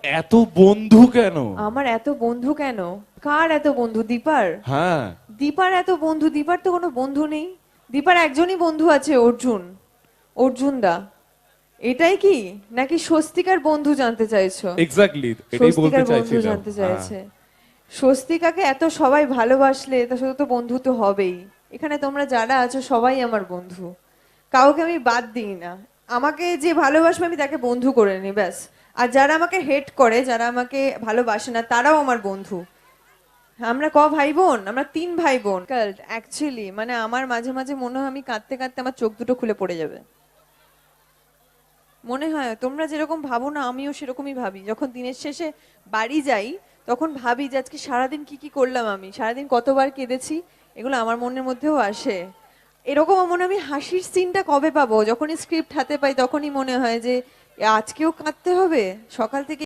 এত বন্ধু কেন? আমার এত বন্ধু কেন? কার এত বন্ধু? দীপার? হ্যাঁ, দীপার এত বন্ধু? দীপার তো কোনো বন্ধু নেই। দীপার একজনই বন্ধু আছে, অর্জুন। অর্জুন দা, এটাই কি? নাকি স্বস্তিকার বন্ধু জানতে চাইছো? এক্স্যাক্টলি এটাই বলতে স্বস্তিকার বন্ধু চাইছিলাম। জানতে হ্যাঁ। চাইছে। স্বস্তিকাকে এত সবাই ভালোবাসলে তার সাথে তো বন্ধু তো হবেই। এখানে তোমরা যারা আছো সবাই আমার বন্ধু, কাউকে আমি বাদ দিই না। আমাকে যে ভালোবাসবে আমি তাকে বন্ধু করে নিই, ব্যাস। আর যারা আমাকে হেট করে, যারা আমাকে ভালোবাসে না, তারাও আমার বন্ধু। আমরা ভাই বোন? আমরা 3 ভাই বোন। অ্যাকচুয়ালি মানে আমার মাঝে মাঝে মনে হয় আমি কাঁদতে কাঁদতে আমার চোখ দুটো খুলে পড়ে যাবে। মনে হয় তোমরা যেরকম ভাবো না, আমিও সেরকমই ভাবি। যখন দিনের শেষে বাড়ি যাই তখন ভাবি যে আজকে সারাদিন কি কি করলাম, আমি সারাদিন কতবার কেঁদেছি, এগুলো আমার মনের মধ্যেও আসে। এরকম মনে হয় আমি হাসির সিনটা কবে পাবো? যখনই স্ক্রিপ্ট হাতে পাই তখনই মনে হয় যে আজকেও কাঁদতে হবে সকাল থেকে।